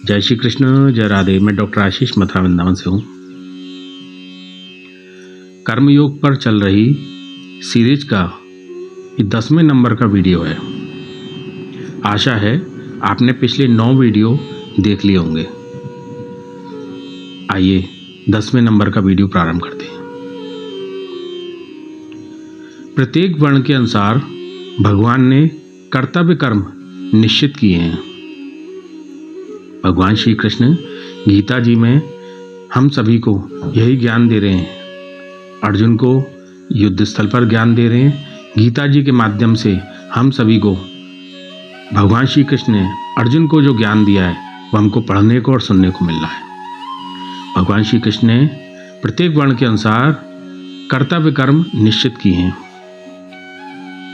जय श्री कृष्ण, जय राधे। मैं डॉक्टर आशीष मथुरा वृंदावन से हूँ। कर्मयोग पर चल रही सीरीज का ये 10वें नंबर का वीडियो है। आशा है आपने पिछले 9 वीडियो देख लिए होंगे। आइए 10वें नंबर का वीडियो प्रारंभ करते हैं। प्रत्येक वर्ण के अनुसार भगवान ने कर्तव्य कर्म निश्चित किए हैं। भगवान श्री कृष्ण गीता जी में हम सभी को यही ज्ञान दे रहे हैं। अर्जुन को युद्ध स्थल पर ज्ञान दे रहे हैं। गीता जी के माध्यम से हम सभी को भगवान श्री कृष्ण ने अर्जुन को जो ज्ञान दिया है वो हमको पढ़ने को और सुनने को मिल रहा है। भगवान श्री कृष्ण ने प्रत्येक वर्ण के अनुसार कर्तव्य कर्म निश्चित किए हैं।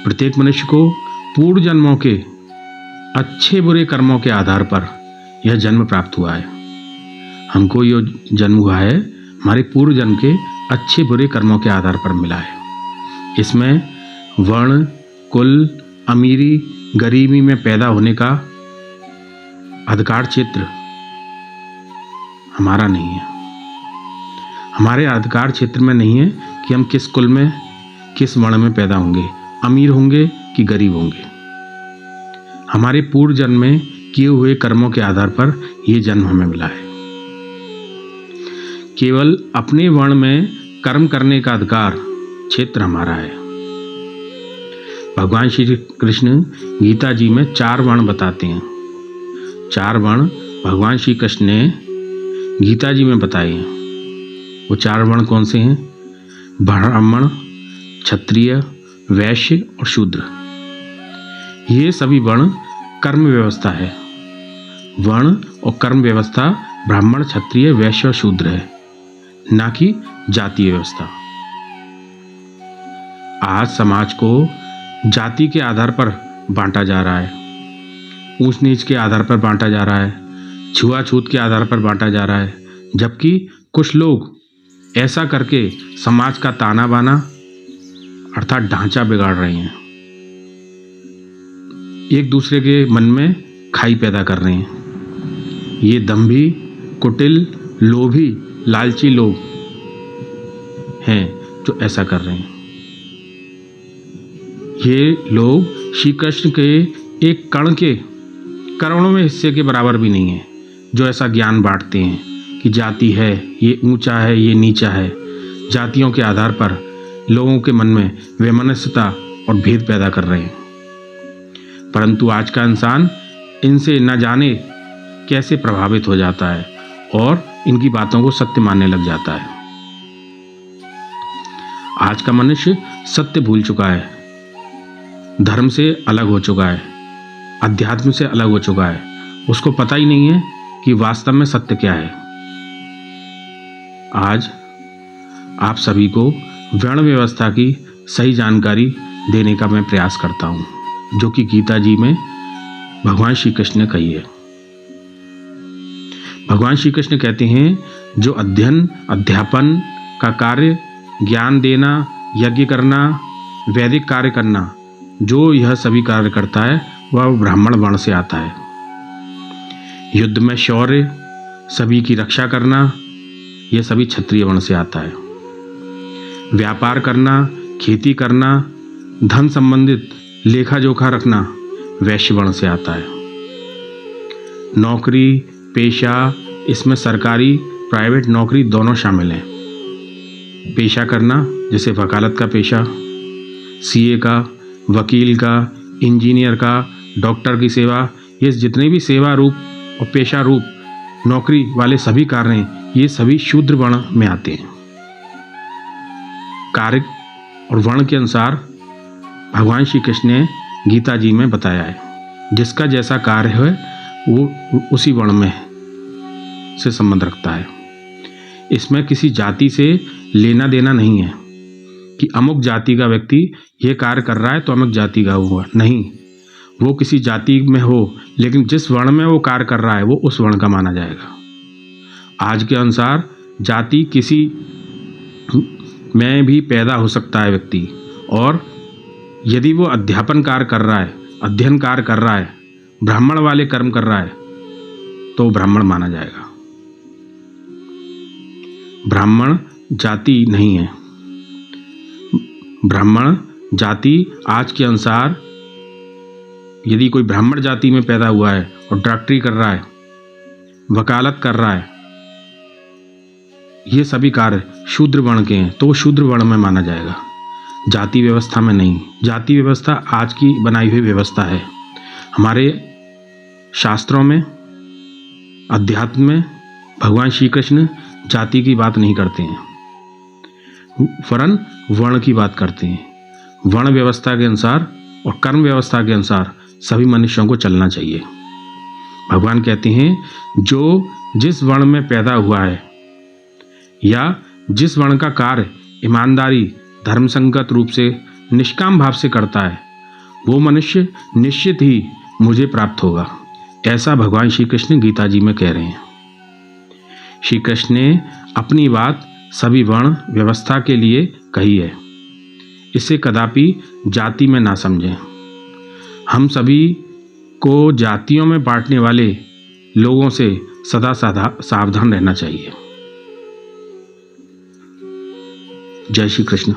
प्रत्येक मनुष्य को पूर्व जन्मों के अच्छे बुरे कर्मों के आधार पर यह जन्म प्राप्त हुआ है। हमको ये जन्म हुआ है हमारे पूर्व जन्म के अच्छे बुरे कर्मों के आधार पर मिला है। इसमें वर्ण, कुल, अमीरी, गरीबी में पैदा होने का अधिकार क्षेत्र हमारा नहीं है। हमारे अधिकार क्षेत्र में नहीं है कि हम किस कुल में, किस वर्ण में पैदा होंगे, अमीर होंगे कि गरीब होंगे। हमारे पूर्व जन्म में किए हुए कर्मों के आधार पर यह जन्म हमें मिला है। केवल अपने वर्ण में कर्म करने का अधिकार क्षेत्र हमारा है। भगवान श्री कृष्ण गीता जी में 4 वर्ण बताते हैं। 4 वर्ण भगवान श्री कृष्ण ने गीता जी में बताए हैं। वो 4 वर्ण कौन से हैं? ब्राह्मण, क्षत्रिय, वैश्य और शूद्र। ये सभी वर्ण कर्म व्यवस्था है। वर्ण और कर्म व्यवस्था ब्राह्मण, क्षत्रिय, वैश्य और शूद्र है, ना कि जातीय व्यवस्था। आज समाज को जाति के आधार पर बांटा जा रहा है, ऊंच नीच के आधार पर बांटा जा रहा है, छुआछूत के आधार पर बांटा जा रहा है, जबकि कुछ लोग ऐसा करके समाज का ताना बाना अर्थात ढांचा बिगाड़ रहे हैं। एक दूसरे के मन में खाई पैदा कर रहे हैं। ये दंभी, कुटिल, लोभी, लालची लोग हैं जो ऐसा कर रहे हैं। ये लोग श्री कृष्ण के एक कण के करोड़ों में हिस्से के बराबर भी नहीं है जो ऐसा ज्ञान बांटते हैं कि जाति है, ये ऊंचा है, ये नीचा है। जातियों के आधार पर लोगों के मन में वैमनस्यता और भेद पैदा कर रहे हैं। परंतु आज का इंसान इनसे न जाने कैसे प्रभावित हो जाता है और इनकी बातों को सत्य मानने लग जाता है। आज का मनुष्य सत्य भूल चुका है, धर्म से अलग हो चुका है, अध्यात्म से अलग हो चुका है। उसको पता ही नहीं है कि वास्तव में सत्य क्या है। आज आप सभी को वर्ण व्यवस्था की सही जानकारी देने का मैं प्रयास करता हूँ, जो कि गीता जी में भगवान श्री कृष्ण ने कही है। भगवान श्री कृष्ण कहते हैं, जो अध्ययन अध्यापन का कार्य, ज्ञान देना, यज्ञ करना, वैदिक कार्य करना, जो यह सभी कार्य करता है वह ब्राह्मण वर्ण से आता है। युद्ध में शौर्य, सभी की रक्षा करना, यह सभी क्षत्रिय वर्ण से आता है। व्यापार करना, खेती करना, धन संबंधित लेखा जोखा रखना वैश्य वर्ण से आता है। नौकरी, पेशा, इसमें सरकारी, प्राइवेट नौकरी दोनों शामिल हैं। पेशा करना जैसे वकालत का पेशा, सीए का, वकील का, इंजीनियर का, डॉक्टर की सेवा, ये जितने भी सेवा रूप और पेशा रूप नौकरी वाले सभी कार्य हैं, ये सभी शूद्र वर्ण में आते हैं। कार्य और वर्ण के अनुसार भगवान श्री कृष्ण ने गीता जी में बताया है। जिसका जैसा कार्य है वो उसी वर्ण में से संबंध रखता है। इसमें किसी जाति से लेना देना नहीं है कि अमुक जाति का व्यक्ति ये कार्य कर रहा है तो अमुक जाति का हुआ, नहीं। वो किसी जाति में हो लेकिन जिस वर्ण में वो कार्य कर रहा है वो उस वर्ण का माना जाएगा। आज के अनुसार जाति किसी में भी पैदा हो सकता है व्यक्ति, और यदि वो अध्यापन कार्य कर रहा है, अध्ययन कार्य कर रहा है, ब्राह्मण वाले कर्म कर रहा है, तो ब्राह्मण माना जाएगा। ब्राह्मण जाति नहीं है। ब्राह्मण जाति आज के अनुसार यदि कोई ब्राह्मण जाति में पैदा हुआ है और डॉक्टरी कर रहा है, वकालत कर रहा है, ये सभी कार्य शूद्र वर्ण के हैं, तो वो शूद्र वर्ण में माना जाएगा, जाति व्यवस्था में नहीं। जाति व्यवस्था आज की बनाई हुई व्यवस्था है। हमारे शास्त्रों में, अध्यात्म में भगवान श्री कृष्ण जाति की बात नहीं करते हैं, वरन वर्ण की बात करते हैं। वर्ण व्यवस्था के अनुसार और कर्म व्यवस्था के अनुसार सभी मनुष्यों को चलना चाहिए। भगवान कहते हैं जो जिस वर्ण में पैदा हुआ है या जिस वर्ण का कार्य ईमानदारी, धर्मसंगत रूप से, निष्काम भाव से करता है, वो मनुष्य निश्चित ही मुझे प्राप्त होगा। ऐसा भगवान श्री कृष्ण गीता जी में कह रहे हैं। श्री कृष्ण ने अपनी बात सभी वर्ण व्यवस्था के लिए कही है। इसे कदापि जाति में ना समझें। हम सभी को जातियों में बांटने वाले लोगों से सदा सावधान रहना चाहिए। जय श्री कृष्ण।